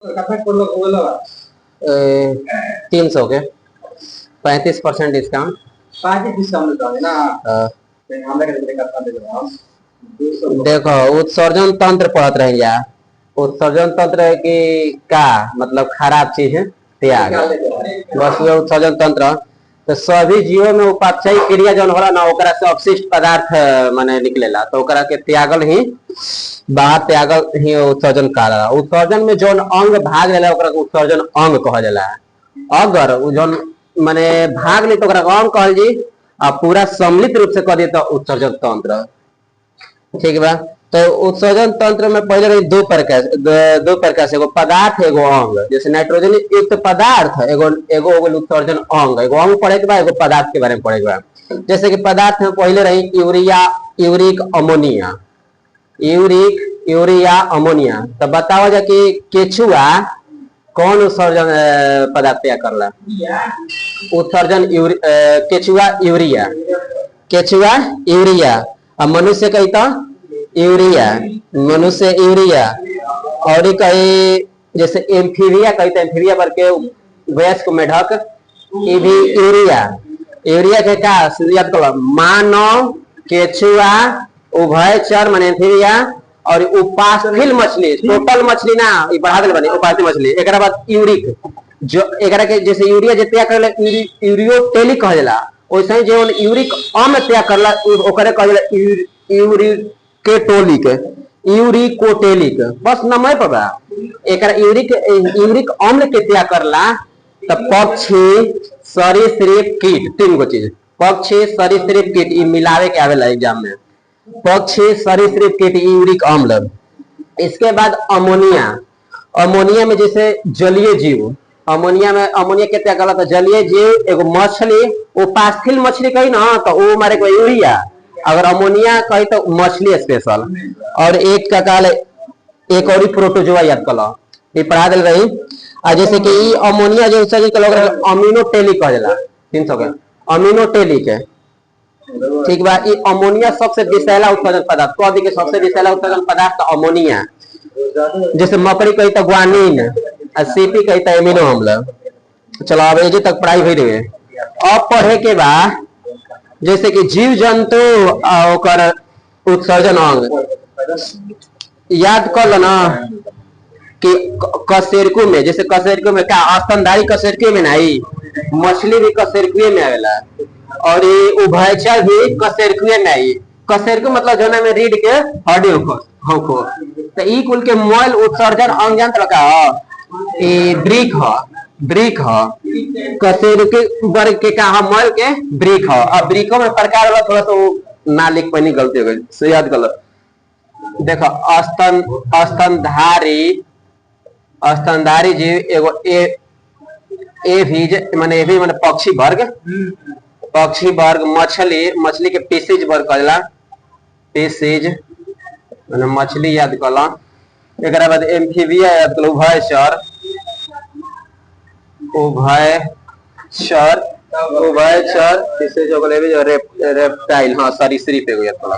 300 के 35% डिस्काउंट। देखो उत्सर्जन तंत्र पढ़त रह जा। उत्सर्जन तंत्र की का मतलब खराब चीज है त्याग, बस वो उत्सर्जन तंत्र। तो सभी जीवों में उपापचयी क्रिया जौन होला ना ओकरा से अपशिष्ट पदार्थ माने निकलेला, तो ओकरा के त्यागल ही बाहर त्यागल ही उत्सर्जन कहला। उत्सर्जन में जौन अंग भाग लेला ओकरा के उत्सर्जन अंग कहल जाला। अगर जौन माने भाग ली तो ओकरा अंग कहल जी, आ पूरा सम्मिलित रूप से कह दिए तो उत्सर्जन तंत्र। ठीक बा। तो उत्सर्जन तंत्र में पहले दो प्रकार से एगो पदार्थ एगो अंग। जैसे नाइट्रोजन युक्त पदार्थ एगो एगो उत्सर्जन अंग, एगो अंग पढ़े के बाद एगो पदार्थ के बारे में पढ़े के बाद। जैसे कि पदार्थ में पहले रही urea, uric ammonia, urea ammonia. तो बताओ जा कि केचुआ कौन उत्सर्जन पदार्थ तैयार करला? उत्सर्जन केचुआ यूरिया और मनुष्य कही तो यूरिया, मनुष्य यूरिया। और कही जैसे एम्फीबिया कही तो एम्फीबिया पर के वयस्क मेढक ये भी यूरिया। यूरिया के का याद करो, मानव, केचुआ, उभयचर माने एम्फीबिया और उपास्थल मछली, टोटल मछली ना बढ़ा दे बने उपास्थल मछली। एक बाद यूरिक जो एक के जैसे यूरिया जे त्याग करला यूरियोटेलिक कह जाला, वैसे ही जो यूरिक अम्ल त्याग करला ओकरे कह जाला यूरिकोटेलिक। बस नाम पर बा एक यूरिक अम्ल के त्याग करला। तो पक्षी, सरीसृप, कीट, तीन गो चीज, पक्षी, सरीसृप, कीट मिलावे के आवेला एग्जाम में। पक्षी, सरीसृप, कीट यूरिक अम्ल। इसके बाद अमोनिया। अमोनिया में जैसे जलीय जीव, अमोनिया में अमोनिया के त्याग करला तो जलीय जीव एगो मछली, उपास्थल मछली कही ना तो वो मारे को यूरिया। अगर अमोनिया कही तो मछली स्पेशल। और एक का काल एक और प्रोटोजोआ याद कला ये पढ़ा दिल रही। जैसे कि ई अमोनिया जो अमीनोटेलिक कह जाला 300 के अमीनोटेलिक है। ठीक बा। ये अमोनिया सबसे विषैला उत्सर्जन पदार्थ कह दी के सबसे विषैला उत्सर्जन पदार्थ अमोनिया। जैसे मकड़ी कही तो ग्वानिन और सीपी कही तो एमिनो अम्ल। चलो अब एजे तक पढ़ाई हो रही है। अब पढ़े के बाद जैसे कि जीव जंतु और उत्सर्जन अंग याद कर लो ना कि कशेरुकी में, जैसे कशेरुकी में क्या स्तनधारी कशेरुकी में नहीं, मछली भी कशेरुकी में आवेला और ये उभयचर भी कशेरुकी में आई। कशेरुकी मतलब जो में रीढ़ के हड्डी होखो तो ई कुल के मोल उत्सर्जन अंग यंत्र का ब्रिक ह, ब्रिक ह। कशेरुकी वर्ग के का मोल के ब्रिक ह। अब ब्रिको में प्रकार वाला थोड़ा तो ना लिख पानी गलती हो गई, सही याद कर लो। देखो स्तनधारी जीव एगो माने पक्षी वर्ग, पक्षी वर्ग। मछली, मछली के पीसीज वर्ग कहला, पीसीज माने मछली याद कला। एक बाद एम्फीबिया याद कलो, उभयचर, उभयचर, उभयचर पीसीज हो गले जो रेप्टाइल, हां सरीसृप एगो याद कला,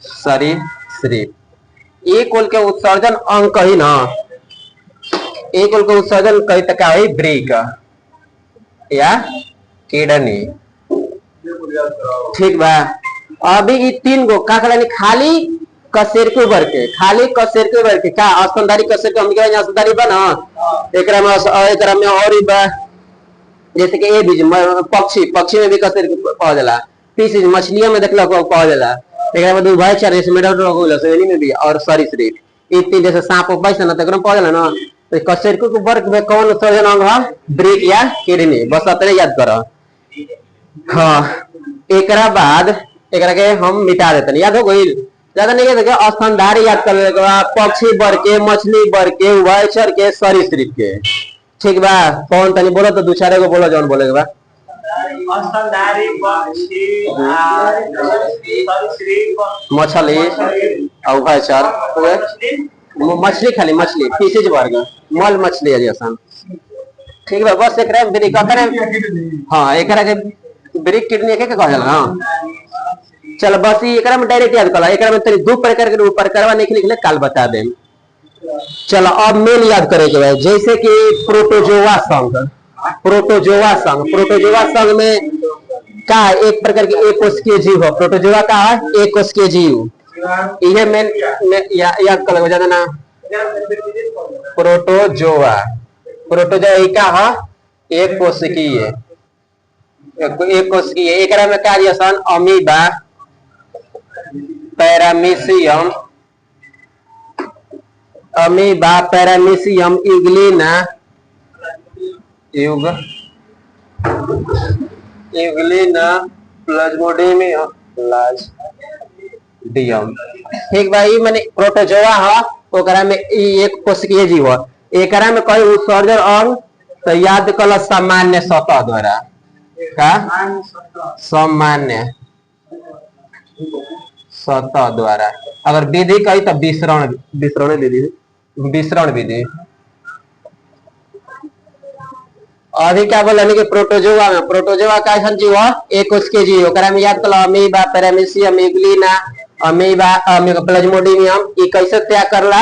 सरीसृप। एक कुल के उत्सर्जन अंग कही ना, एक कुल के उत्सर्जन कही तक है ब्रिक या किडनी। ठीक बा। अभी ये तीन गो का कहला खाली कशेरुकी वर्ग के, खाली कशेरुकी वर्ग के का स्तनधारी कशेरुकी हम के स्तनधारी बना एकरा में और ही बा। जैसे कि ए बीज पक्षी, पक्षी में भी कशेरुकी पावल जाला। पीसीज मछलियों में देखला को पावल जाला। एक बाद उभयचर जैसे मेढक में भी और सरीसृप ई तीन जैसे सांप बैस ना तो पावल जाला ना। तो कशेरुकी वर्ग में कौन उत्सर्जन अंग है? ब्रिक या किडनी। बस अतने याद करो। हाँ एकरा बाद एकरा के हम मिटा देते, याद हो गई ज्यादा नहीं याद। स्तनधारी याद कर लेगा, पक्षी वर्ग के, मछली वर्ग के, उभयचर के, सरीसृप के। ठीक बा। कौन तनी बोलो तो दो चार को बोलो जौन बोलेगा बा। स्तनधारी, पक्षी, मछली और उभयचर। मछली खाली मछली पीसीज वर्ग मल मछली है जैसा। ठीक बा। बस एकरा ब्रिक करे, हां एकरा के ब्रिक किडनी के कह जाला ना। चल बस एकरा में डायरेक्ट याद कला। एकरा में तेरी दो प्रकार के ऊपर करवा नहीं लिखले काल बता दे। चलो अब मेन याद करे के बाद जैसे कि प्रोटोजोआ संघ। प्रोटोजोआ संघ, प्रोटोजोआ संघ में का है एक प्रकार के एक कोशिकीय जीव है। प्रोटोजोआ का है एक कोशिकीय जीव। यह मेन याद कर ज्यादा ना। प्रोटोजोआ, प्रोटोजोआ का है एक कोशिकीय, एक कोशिकीय। एकरा में कार्य सन amoeba, paramecium, amoeba, paramecium, euglena, euglena, plasmodium, plasmodium. ठीक भाई, मैंने प्रोटोजोआ है ओकरा में एक कोशिकीय जीव है। एकरा में कोई उत्सर्जन अंग तो याद कल सामान्य सतह द्वारा का सामान्य सतह द्वारा। अगर विधि कही तो विसरण, विसरण विधि, विसरण विधि। अभी क्या बोला कि प्रोटोजोआ में, प्रोटोजोआ का ऐसा जीव है एक कोशिकीय जीव। ओकरा में याद कल amoeba, paramecium, Euglena, amoeba, Plasmodium. ये कैसे त्याग करला?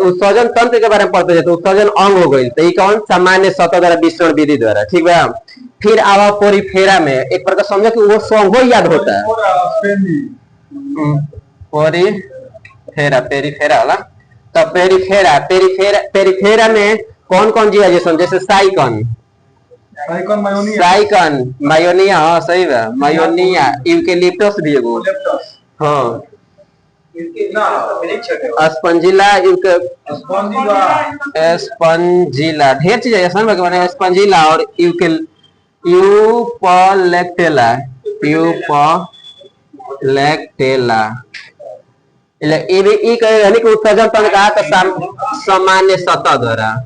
उत्सर्जन तंत्र के बारे में पढ़ते तो उत्सर्जन अंग हो गई, तो ये कौन सामान्य सतह द्वारा विसरण विधि द्वारा। ठीक है। फिर आवा पोरीफेरा में, एक प्रकार समझो कि वो संघो याद होता है। पोरीफेरा, पेरीफेरा वाला। तो पेरीफेरा, पेरीफेरा, पेरीफेरा में कौन कौन जीव है? जैसे साइकन, साइकन, मायोनिया, हाँ सही है, मायोनिया, यूकेलिप्टस भी एगो, हाँ, स्पंजिला, स्पंजिला, ढेर चीज है मैंने, स्पंजिला और यूपलेक्टेला, यूपलेक्टेला। उत्सर्जन तंत्र कहा तो सामान्य सतह द्वारा।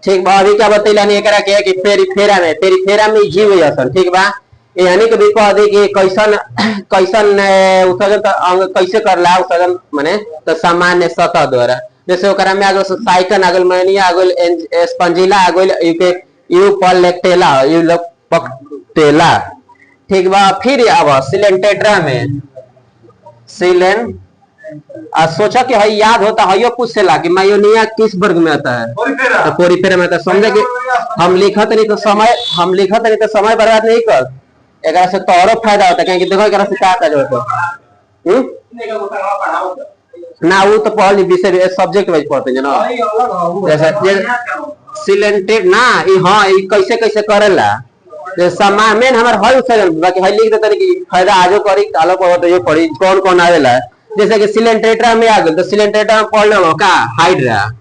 ठीक बा। अभी क्या बतैला एकरा के कि पेरीफेरा में, पेरीफेरा में जीव है असल। ठीक बा। यानी कि भी कह दे कि कैसन कैसन उत्सर्जन अंग कैसे करला उत्सर्जन माने तो सामान्य सतह द्वारा। जैसे ओकरा में आगल साइकन आगल, मैनिया आगल, स्पंजिला आगल, यूपलेक्टेला, यूपलेक्टेला। ठीक बा। फिर अब सिलेंटेट्रा में, सिलेन सोचा कि है याद होता है कुछ से ला कि मायोनिया किस वर्ग में आता है? तो पोरीफेरा में आता है। समझे कि हम लिखत नहीं तो समय, हम लिखत नहीं तो समय बर्बाद नहीं कर, एकरा से तोरो फायदा होता है। देखो एकरा से क्या का जरूरत है ना, वो तो पढ़ विषय सब्जेक्ट वाइज पढ़ते हैं ना। जैसे सिलेंटेड ना, हाँ कैसे कैसे करेला समान मेन हमारे हर उत्सर्जन बाकी है लिख देते कि फायदा आजो करी कालो पढ़ो तो ये पढ़ी कौन कौन आवेला। जैसे कि सिलेंटेट्रा में आ गए तो सिलेंटेट्रा में पढ़ लो का हाइड्रा,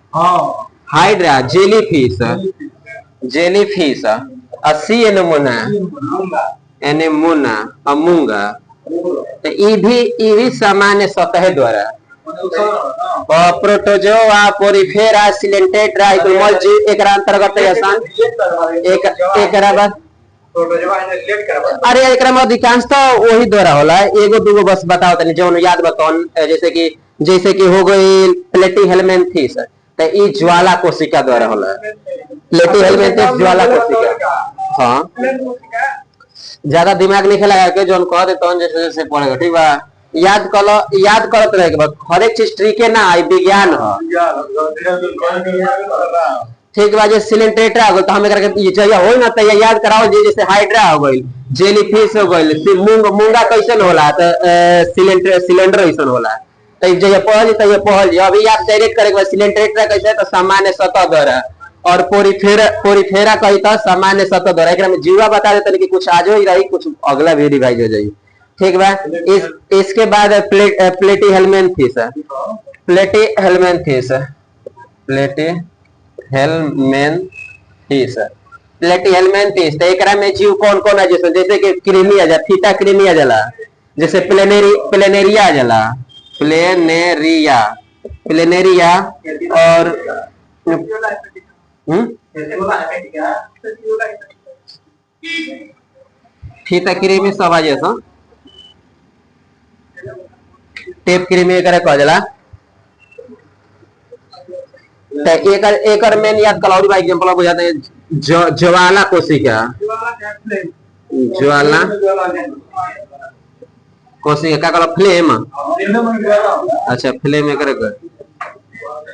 हाइड्रा, जेलीफिश, जेलीफिश, सी एनेमोना, एनेमोना, अमूंगा। तो ये भी सामान्य सतह द्वारा। प्रोटोजोआ, पोरीफेरा, सिलेंटेट्रा, एक अंतर्गत एक बाद अरे एकरा में अधिकांश तो वही द्वारा होला। एगो दूगो बस बताओ तनी जो याद बताओ। जैसे कि हो गई प्लेटीहेलमिन्थेस, तो ई ज्वाला कोशिका द्वारा होला। प्लेटीहेलमिन्थेस ज्वाला कोशिका, हाँ ज्यादा दिमाग नहीं लगा के जो कह देता हूँ जैसे जैसे पढ़ेगा। ठीक बा। याद करो, याद करत रहे के बाद हर एक चीज ट्रिक है ना, विज्ञान है। ठीक बा। जे सिलेंटेट्रा हो तो हम एकरा के चाहिए हो ना तो याद कराओ। जैसे हाइड्रा हो गई, जेलीफिश हो गई, मूंगा कैसन होला तो सिलेंडर ऐसन होला। तो जे पढ़ल तो ये पढ़ल। अभी याद डायरेक्ट करे सिलेंटेट्रा कैसे तो सामान्य सतह द्वारा, और पोरीफेरा कही तो सामान्य सतह द्वारा। एकरा में जीवा बता देते कि कुछ आज ही रही, कुछ अगला भी रिवाइज हो जाए। ठीक बा। इसके बाद प्लेटीहेलमिन्थेस, प्लेटीहेलमिन्थेस, प्लेटीहेलमिन्थेस, प्लेटीहेलमिन्थेस। तो एकरा में जीव कौन कौन है? जैसे कि क्रीमी आ जा, थीटा क्रीमी आ जाला, जैसे प्लेनेरिया आ जाला, प्लेनेरिया, प्लेनेरिया और थीटा क्रीमी सब आ जैसा टेप क्रीमी एकरा कह जाला। तो एकर मेन याद कलौरी बा एग्जांपल बुझाते हैं ज्वाला कोशिका, ज्वाला कोशिका का कहला फ्लेम। अच्छा फ्लेम एकर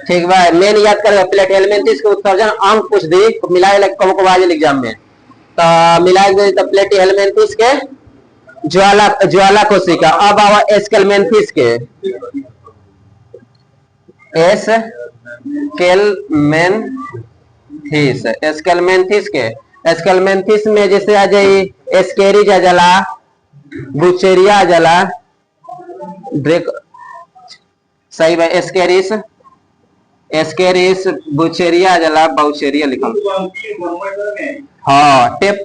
ठीक बा। मेन याद कर प्लेट हेलमिंथिस के उत्सर्जन अंक पूछ दी मिलाए लग कम को आज एग्जाम में तो मिलाए दे तो प्लेट हेलमिंथिस के ज्वाला ज्वाला कोशिका। अब आवा एस्केलमेंथिस के एस्केलमेंथिस में जैसे आ जाई एस्केरिज आ जाला, बुचेरिया आ जाला, ड्रेक सही बा। एस्केरिस बुचेरिया आ जाला, बाउचेरिया लिखल। हाँ टेप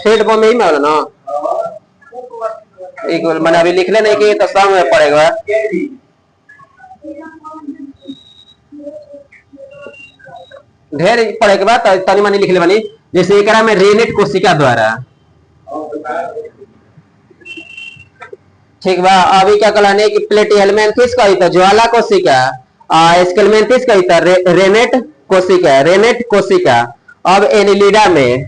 थ्रेड बम में ही में होला ना एक मैंने अभी लिखले नहीं कि तो सब में पड़ेगा। ढेर पढ़े के बाद तनी मनी लिखले बनी जैसे एकरा में रेनेट कोशिका द्वारा ठीक बा। अभी क्या कहलाने कि प्लेटिहेलमिंथिस कही तो ज्वाला कोशिका, एस्केलमेंथिस कही तो रेनेट कोशिका, रेनेट कोशिका। अब एनिलिडा में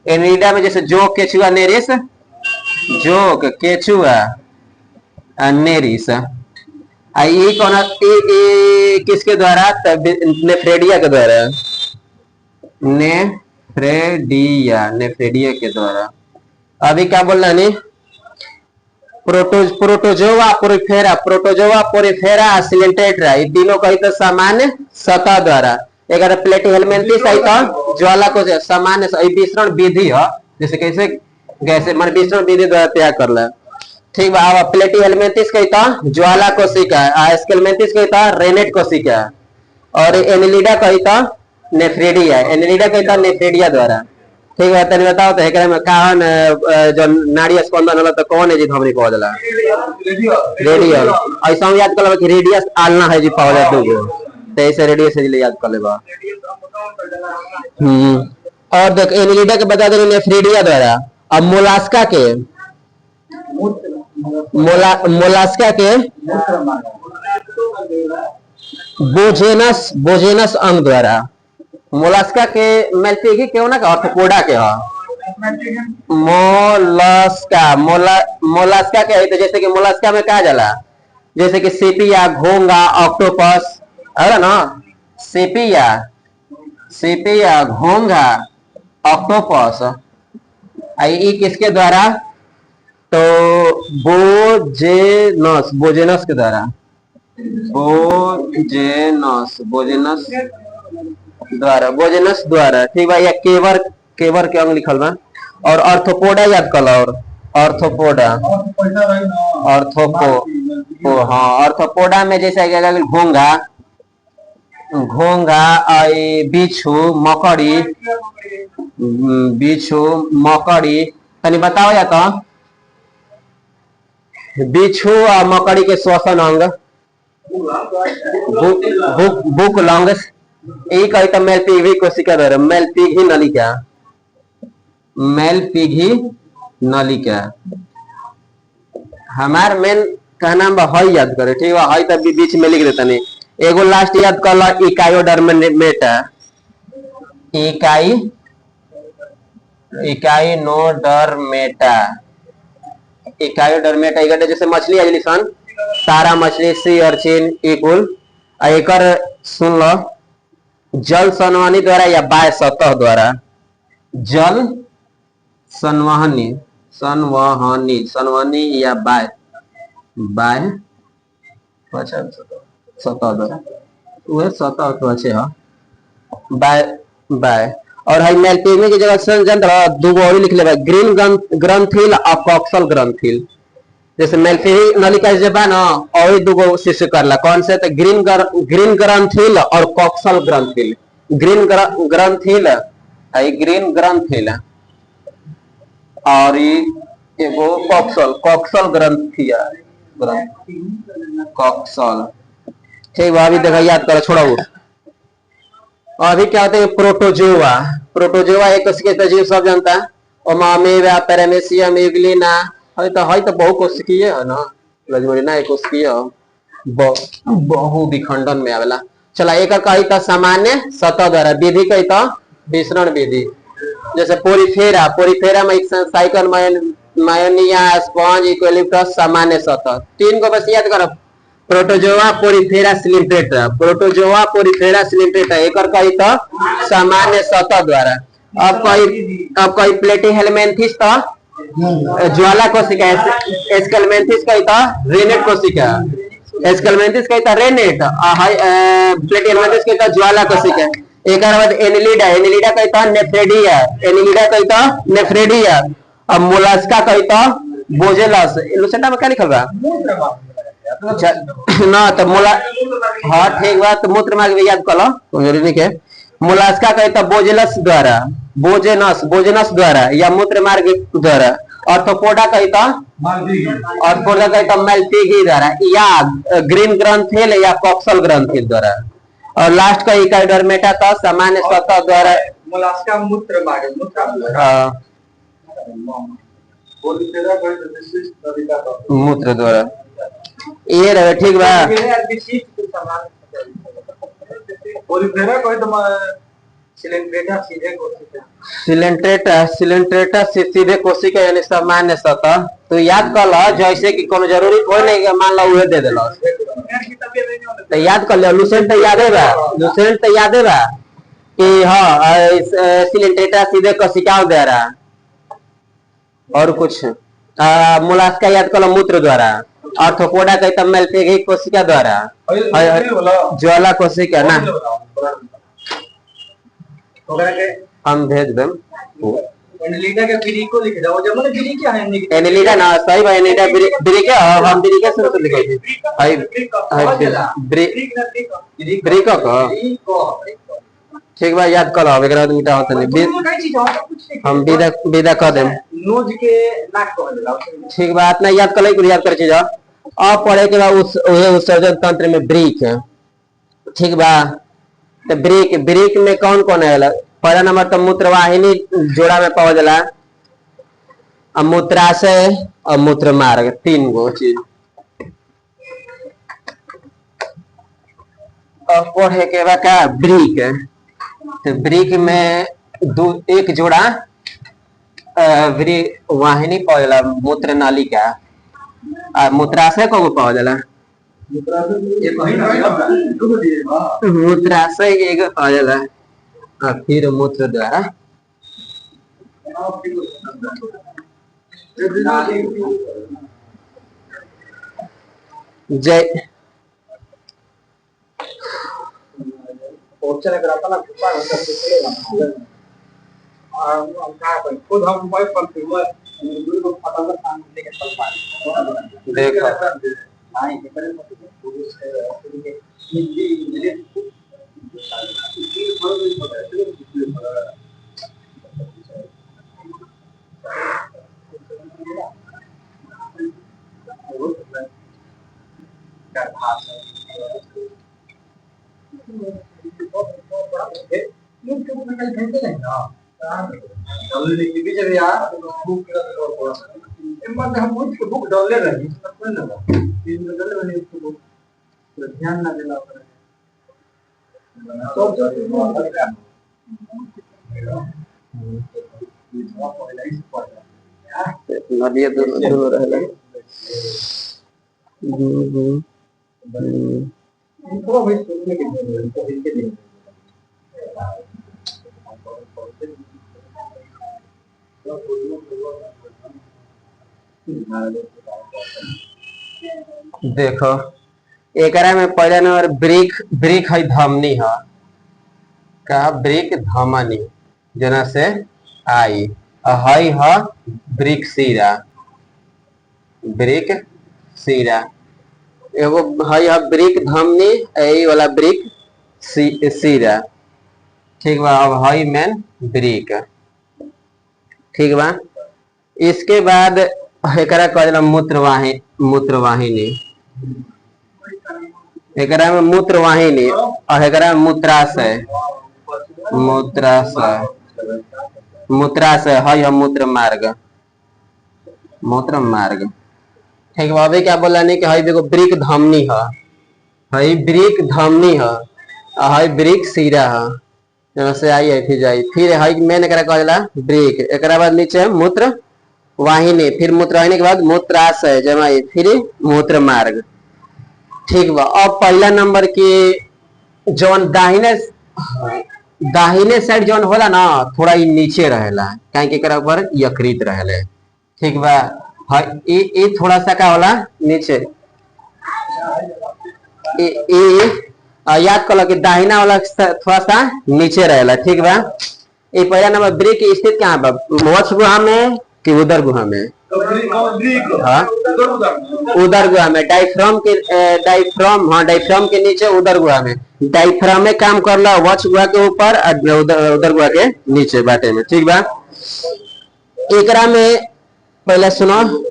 एनिलिडा में जैसे जोक केचुआ नेरिस, जोक केचुआ नेरिस ये कौन किसके द्वारा नेफ्रेडिया के द्वारा, नेफ्रेडिया के द्वारा। अभी क्या बोल रहा नहीं प्रोटोजोआ पोरिफेरा, प्रोटोजोआ पोरिफेरा सिलेंटेट्रा ये तीनों कही तो सामान्य सतह द्वारा। अगर प्लेटिहेलमिंथिस कही तो ज्वाला को सामान्य विसरण विधि है जैसे कैसे कैसे मन विसरण विधि द्वारा त्याग कर ला ठीक बा। अब प्लेटिहेलमिंथिस कही तो ज्वाला कोशिका, एस्केलमेंथिस कही तो रेनेट कोशिका और एनिलिडा कही तो नेफ्रेडिया, एनिलिडा कही तो नेफ्रेडिया द्वारा ठीक है। तनी बताओ तो एकरा में कौन जो नाड़ी स्पंदन होला तो कौन है जी हमनी कह देला रेडियल। ऐसा याद कर लेबा कि रेडियस आलना है जी पावल दूगो तो ऐसे रेडियस से याद कर लेबा। और देख एनिलिडा के बता दे नेफ्रेडिया द्वारा। अब मोलास्का के बोजेनस अंग द्वारा। मोलास्का के मेल्पिगी क्यों ना ऑर्थोपोडा के मोलास्का के है तो जैसे कि मोलास्का में कहा जाला जैसे कि सेपिया, घोंगा, ऑक्टोपस है ना, सेपिया, घोंगा, ऑक्टोपस ये किसके द्वारा तो बोजेनस के द्वारा, बोजेनस द्वारा ठीक बा। या केवर के अंग लिखल बा। और ऑर्थोपोडा याद कर और ऑर्थोपोडा हाँ ऑर्थोपोडा में जैसे घोंगा बिच्छू मकड़ी तनी बताओ या तो बिच्छू और मकड़ी के श्वसन अंग बुक लंग्स एक कही तो मेलपिघी कोशिका द्वारा, मेलपिघी नलिका हमार मेन कहना बा हई याद करे ठीक बा। हई तब बीच में लिख देता नहीं एगो लास्ट याद कर ला इकायोडर्मेटा, इकायोडर्मेटा इगटे जैसे मछली आजली सन तारा मछली, सी अर्चिन इकुल एकर सुन लो जल संवहनी द्वारा या बाह्य सतह द्वारा, जल संवहनी या बाह्य सतह द्वारा वह सतह तो अच्छे है बाय। और हाई मेलपिघी की जगह संयंत्र दूगो और लिख ले ग्रीन ग्रंथिल और कॉक्सल ग्रंथिल। जैसे मेलपिघी नलिका से बा ना और दूगो शिष्य करला कौन से तो ग्रीन ग्रंथिल और कॉक्सल ग्रंथिल। ग्रीन ग्रंथिल और एगो कॉक्सल ग्रंथिया कॉक्सल ठीक बा। अभी देखा याद करो छोड़ो। अभी क्या होता है प्रोटोजोआ एक जीव सब जानता है ओमामेवा पैरामेसियम यूग्लिना है तो बहु कोशिकीय है ना लजमरीना एक कोशिकीय बहु विखंडन में आवेला। चला एक कही तो सामान्य सतह द्वारा, विधि कही तो विसरण विधि। जैसे पोरिफेरा में एक साइकल मायोनिया, स्पॉन्ज, इक्विलिप्टस, सामान्य सतह। तीन को बस याद करो, प्रोटोजोआ, पोरिफेरा, सिलिंट्रेटा। प्रोटोजोआ, पोरिफेरा, सिलिंट्रेटा एक कही तो सामान्य सतह द्वारा। अब कही प्लेटीहेलमिन्थेस तो ज्वाला कोशिका, एस्केलमेंथिस कही तो रेनेट कोशिका, एस्केलमेंथिस कही तो रेनेट, प्लेटीहेलमिन्थेस कही तो ज्वाला कोशिका। एक बाद एनिलिडा, एनिलिडा कही तो नेफ्रेडिया, एनिलिडा कही तो नेफ्रेडिया। अब मोलस्का कही तो बोजेलस। लुसेंटा में क्या लिखल बा ना तो मोला, हाँ ठीक बा, तो मूत्र मार्ग भी याद कर लो, जरूरी नहीं है। मोलस्का कही तो बोजेलस द्वारा, बोजेनस, बोजेनस द्वारा या मूत्र मार्ग द्वारा। ऑर्थोपोडा कही तो, ऑर्थोपोडा कही तो मेल्पिगी द्वारा या ग्रीन ग्रंथिल या कॉक्सल ग्रंथिल द्वारा। और लास्ट का इकाइडर्मेटा तो सामान्य सतह द्वारा। मोलस्का मूत्र मार्ग, मूत्र द्वारा ये रहे, ठीक बा। सिलेंट्रेटा, सिलेंट्रेटा सीधे कोशिका यानी सामान्य सतह। तो याद कर लो, जैसे कि कोनो जरूरी कोई नहीं, मान लो उहे दे देलो तो याद कर लो। लुसेंट तो याद है बा, लुसेंट तो याद है बा कि हाँ सिलेंट्रेटा सीधे कोशिका द्वारा। और कुछ मोलस्का याद कर लो मूत्र द्वारा। ऑर्थोपोडा कही तो मेल्पिगी कोशिका द्वारा, ज्वाला कोशिका ना। हम भेज दें एनिलिडा के ब्रिको लिख जाओ, जब मैंने ब्रिक क्या है एनिलिडा ना, सही भाई। एनिलिडा ब्रिक है, हम ब्रिक के शुरू से लिखे थे भाई। ब्रिक को ठीक बा, याद कर लो। एकरा मिटा होत नहीं, हम विदा विदा कर देम। नोज के नाक को लगाओ, ठीक बा, इतना याद कर ले, याद कर चीज। अब पढ़े के बाद उस उत्सर्जन तंत्र में ब्रिक है, ठीक बा। तो ब्रिक, ब्रिक में कौन कौन है? पहला नंबर तो मूत्रवाहिनी जोड़ा में पावल जाला, मूत्राशय और मूत्र मार्ग, तीन गो चीज। अब पढ़े के बाद क्या ब्रिक है? तो ब्रिक में एक जोड़ा वाहिनी पावल जाला, मूत्र नालिका। मूत्राशय को पावल जाला, मूत्राशय एक पावल जाला। फिर मूत्र द्वारा जय खुद हम देखो बुक डालने लगी ध्यान ना देना नदिया दूर रहला। देखो एकरा में पहला नंबर ब्रिक, ब्रिक है धमनी है का, ब्रिक धमनी जना से आई हई है ब्रिक सीरा, ब्रिक सीरा एगो हई है ब्रिक धमनी, यही वाला ब्रिक सीरा, ठीक बा। अब हई मेन ब्रिक, ठीक बा। इसके बाद एकरा कहला मूत्रवाहिनी, मूत्रवाहिनी एकरा में मूत्रवाहिनी और एकरा में मूत्राशय, मूत्राशय, मूत्राशय हई है मूत्र मार्ग, मूत्र मार्ग, ठीक बा। अभी क्या बोला नहीं कि हई देखो ब्रिक धमनी है, हई ब्रिक धमनी है, हई ब्रिक सीरा है, जहाँ से आई है फिर जाई, फिर हई मेन एकरा कहला ब्रिक। एकरा बाद नीचे मूत्र वाहिनी, फिर मूत्रवाहिनी के बाद मूत्राशय जमाई, फिर मूत्र मार्ग। ठीक बा। अब पहला नंबर के जौन दाहिने साइड जौन होला ना थोड़ा ही नीचे रहेला, काहे के एकरा ऊपर यकृत रहेले। ठीक बा। हाँ ये थोड़ा सा का होला नीचे याद कर लो कि दाहिना वाला थोड़ा सा नीचे रहेला। ठीक बा। ये पहला नंबर ब्रेक स्थित कहाँ बा, वक्ष गुहा में कि उदर गुहा में? हाँ उदर गुहा में। डायफ्राम के नीचे उदर गुहा में। डायफ्राम में काम करला वक्ष गुहा के ऊपर और उदर गुहा के नीचे बाटे में। ठीक बा। एकरा में पहले सुनो,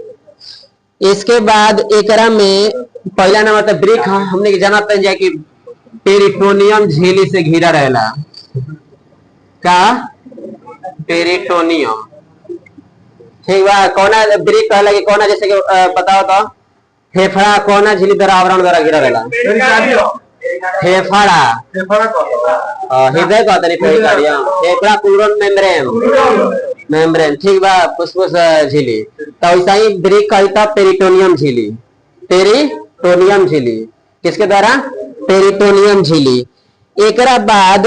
इसके बाद एकरा में पहला नंबर तो ब्रेक हमने जाना था कि पेरिटोनियम झिल्ली से घिरा रहेला का पेरिटोनियम। ठीक बा। कौना ब्रेक कहला कि कौना, जैसे कि बताओ तो फेफड़ा कौना झिल्ली द्वारा आवरण द्वारा घिरा रहेला? फेफड़ा हृदय कहते नहीं, फेफड़ा प्लूरल मेम्ब्रेन। ठीक बा। फुसफुस झिल्ली तो ऐसा ही ब्रेक कहता पेरिटोनियम झिल्ली। पेरिटोनियम झिल्ली किसके द्वारा? पेरिटोनियम झिल्ली। एकरा बाद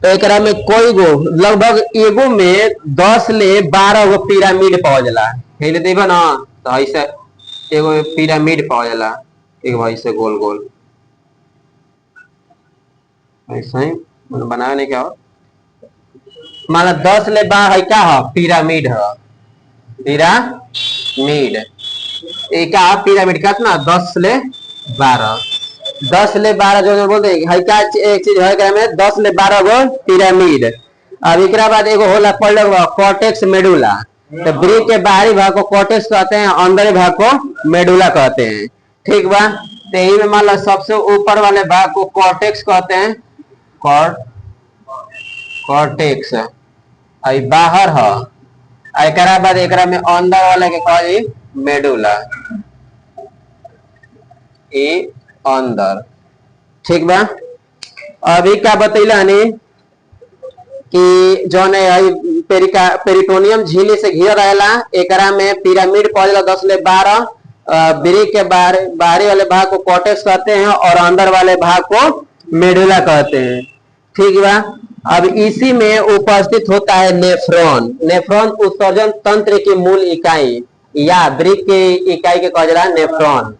एकरा में कोई गो लगभग एगो में 10 ले 12 गो पिरामिड पावल जाला। हेले देखो ना तो ऐसे एगो पिरामिड पावल जाला, एक भाई से गोल गोल ऐसा ही बनाया नहीं क्या हो, मान 10 ले 12 है क्या है? पिरामिड है। पिरामिड एक पिरामिड कितना? 10 ले 12। 10 ले 12 जो बोलते हैं क्या एक चीज है में 10 ले 12 गो पिरामिड। अब एक बाद एगो होला कॉर्टेक्स मेडुला। तो ब्रेक के बाहरी भाग को कॉर्टेक्स कहते हैं, अंदर भाग को मेडुला कहते हैं। ठीक बा। तो यही में मान लो सबसे ऊपर वाले भाग को कॉर्टेक्स कहते हैं, कॉर्टेक्स बाहर है। एकरा बाद एकरा में अंदर वाले के कहे मेडुला, ए अंदर। ठीक बा। अभी क्या बतैला कि जो पेरिटोनियम झिल्ली से घिरा रहेला, एकरा में पिरामिड पावल 10 ले 12। ब्रेक के बाहरी वाले भाग को कॉर्टेक्स कहते हैं और अंदर वाले भाग को मेडुला कहते हैं। ठीक बा। अब इसी में उपस्थित होता है नेफ्रॉन। नेफ्रॉन उत्सर्जन तंत्र की मूल इकाई या ब्रेक की इकाई के कहा जा रहा है नेफ्रॉन।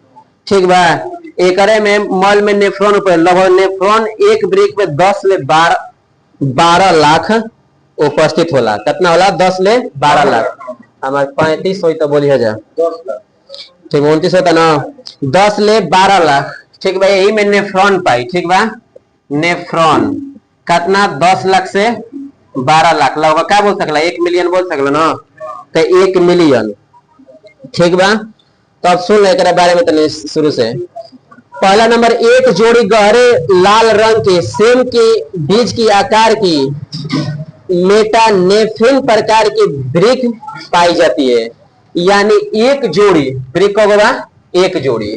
ठीक बा। एकरे में मल में नेफ्रॉन लगभग नेफ्रॉन एक ब्रेक में 10 ले 12 लाख उपस्थित होला। कितना होला? 10 ले 12 लाख। हमारे 35 हो तो बोलिए जा, ठीक 29 होता ना, 10 ले 12 लाख। ठीक बा। यही में नेफ्रॉन पाई। ठीक बा। नेफ्रॉन कितना? 10 लाख से 12 लाख लगभग क्या बोल सकला? 1 मिलियन बोल सकला ना, तो 1 मिलियन। ठीक बा। तो अब सुन ले बारे में तने शुरू से। पहला नंबर, एक जोड़ी गहरे लाल रंग के सेम के बीज की आकार की मेटानेफ्रिन प्रकार की ब्रिक पाई जाती है। यानी एक जोड़ी ब्रिक होगा, एक जोड़ी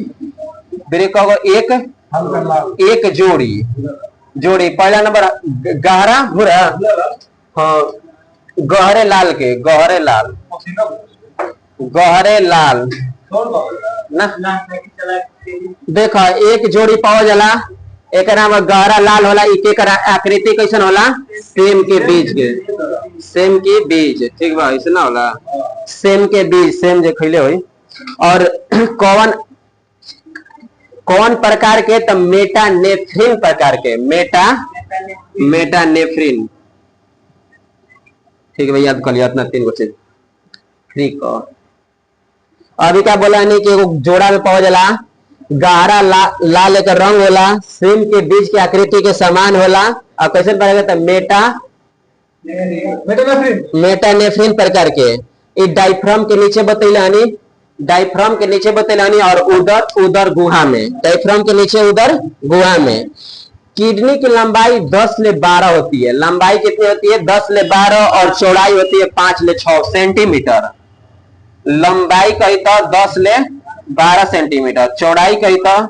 ब्रिक होगा, एक जोड़ी। पहला नंबर गहरा भूरा, हाँ गहरे लाल के, गहरे लाल ना देखो एक जोड़ी पाओ जाला, एक नाम गहरा लाल होला। एक आकृति कैसन होला? सेम के बीज। ठीक बा। ऐसे ना होला सेम के बीज, सेम जो खैले हुई। और कौन प्रकार के? तो मेटानेफ्रिन प्रकार के, मेटानेफ्रिन। ठीक है भाई, याद कर लिया इतना 3 गो चीज। ठीक है। अभी क्या बोला नहीं कि जोड़ा में पाओ जाला गहरा लाल एक रंग होला, सेम के बीज की आकृति के समान होला। और कैसे पड़ेगा? तो मेटानेफ्रिन प्रकार के। डायफ्राम के नीचे बतैलानी, और उदर गुहा में, डायफ्राम के नीचे उदर गुहा में। किडनी की लंबाई 10 ले 12 होती है। लंबाई कितनी होती है? 10 ले 12 और चौड़ाई होती है 5 ले 6 सेंटीमीटर। लंबाई कही तो 10 ले 12 सेंटीमीटर, चौड़ाई कही तो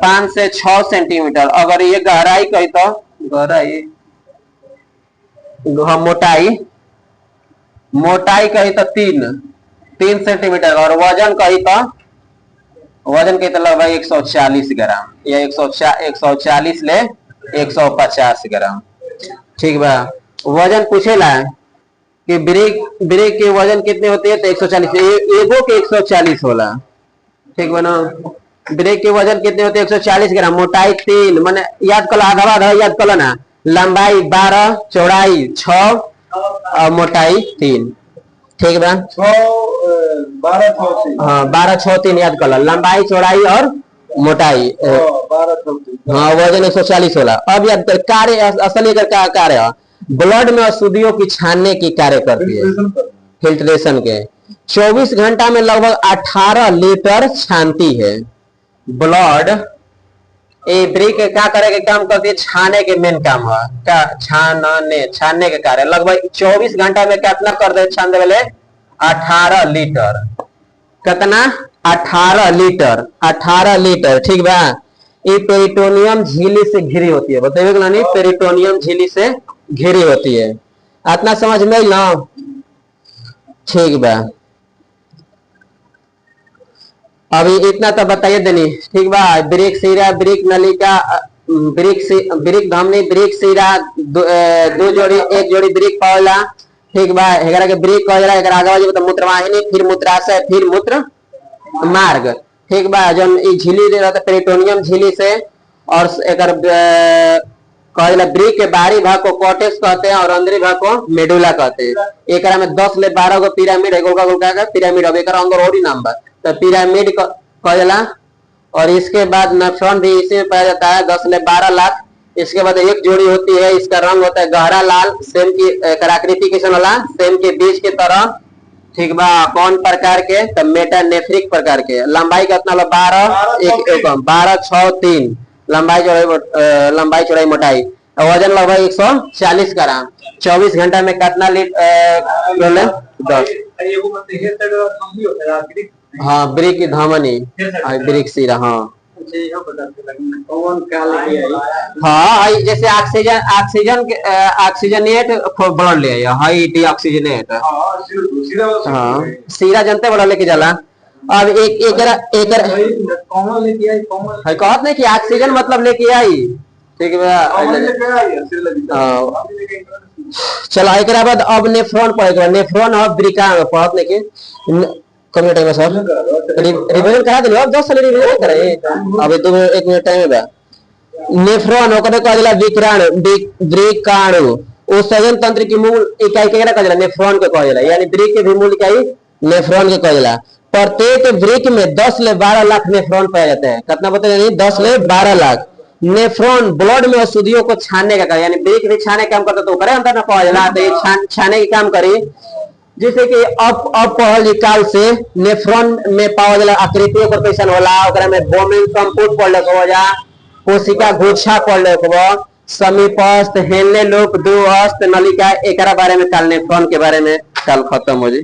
5 से 6 सेंटीमीटर। अगर ये गहराई कही तो मोटाई मोटाई कही तो 3 सेंटीमीटर और वजन कही तो लगभग 140 ग्राम या 140 ले 150 ग्राम। ठीक बा। वजन पूछेला कि ब्रेक के वजन कितने होते हैं तो 140, एगो के 140 होला। ठीक बा ना। ब्रेक के वजन कितने होते हैं 140 ग्राम। मोटाई 3 माने याद कर आधा याद कर ना। लंबाई 12, चौड़ाई 6 और मोटाई 3। ठीक बा। 12 हाँ 12 6 3 याद कर। लंबाई चौड़ाई और मोटाई 12 हाँ वजन 140 होला। अब याद कर कार्य असली का कार्य है ब्लड में अशुद्धियों की छानने की कार्य करती है, फिल्ट्रेशन के। 24 घंटा में लगभग 18 लीटर छानती है ब्लड। ये ब्रेक क्या करे के काम करती है, छाने के मेन काम है क्या, छानने के कार्य। लगभग 24 घंटा में कितना कर दे, छान दे वाले 18 लीटर। कितना 18 लीटर 18 लीटर। ठीक बा। ये पेरिटोनियम झिल्ली से घिरी होती है, बताइए ना। नहीं पेरिटोनियम झिल्ली से घिरी होती है। इतना समझ में ना। ठीक बा। अभी इतना तो बताइए देनी। ठीक बा। ब्रेक सिरा, ब्रेक नलिका, ब्रेक धमनी, ब्रेक सिरा, दो जोड़ी, एक जोड़ी ब्रेक पावला। ठीक बा। एकरा के ब्रेक कहल जाला। एकरा आगे बाजू तो मूत्रवाहिनी, फिर मूत्राशय, फिर मूत्र मार्ग। ठीक बा। जब ई झिल्ली रहता पेरिटोनियम झिल्ली से, और एकर कहल जाला ब्रेक के बाहरी भाग को कॉर्टेक्स कहते हैं और अंदरी भाग को मेडुला कहते हैं। एकरा में 10 ले 12 गो पिरामिड है, गोलका गोलका का पिरामिड। अब एकरा अंदर और ही नाम बा तो पिरामिड कहल जाला। और इसके बाद नेफ्रॉन भी इसी में पाया जाता है, 10 ले 12 लाख। इसके बाद एक जोड़ी होती है, इसका रंग होता है गहरा लाल, सेम की आकृति कैसन होला, सेम के बीज की तरह। ठीक बा। कौन प्रकार के तो मेटानेफ्रिक प्रकार के। लंबाई कितना होला 12 6 3 लंबाई चौड़ाई मोटाई। वजन लगभग 140 ग्राम। 24 घंटा में कितना लीटर 10। हाँ ब्रेक की धमनी, ब्रेक सिरा। हाँ हाँ जैसे ऑक्सीजनेट ब्लड ले हाई डीऑक्सीजनेट। हाँ सीरा जनते बड़ा लेके जाला। अब एक कहत नहीं कि ऑक्सीजन मतलब लेके आई। ठीक है। चलो एक बाद अब नेफ्रॉन पढ़ेगा। नेफ्रॉन और ब्रिका पढ़त नहीं कि कम टाइम है सर, रिवीजन करा दिलो। अब 10 साल रिवीजन करे। अब 1 मिनट टाइम है बा। नेफ्रॉन ओकरे कहल जाला ब्रिकाणु। ओ संयोजन तंत्र की मूल इकाई केकरा कहल जाला, नेफ्रॉन के कहल जाला। यानी ब्रेक के भी मूल इकाई नेफ्रॉन के कहल जाला। प्रत्येक ब्रेक में 10 ले 12 लाख नेफ्रॉन पाया जाता है। कितना बताइए, 10 ले 12 लाख। नेफ्रॉन ब्लड में अशुद्धियों को छानने का कार्य, यानी ब्रेक भी छाने का काम करता तो ओकरे अंदर ना पाया जाला, तो ये छाने के काम करी। जैसे कि अपहल काल से नेफ्रॉन में पावल जाला आकृति ओकर कैसन होला, ओकरा में बोमेन कंपोट पढ़ले को जा, कोशिका गुच्छा पढ़ले को, समीपस्थ, हेलने लोक, दूरस्थ नलिका। एकरा बारे में कल नेफ्रॉन के बारे में कल खत्म हो जी।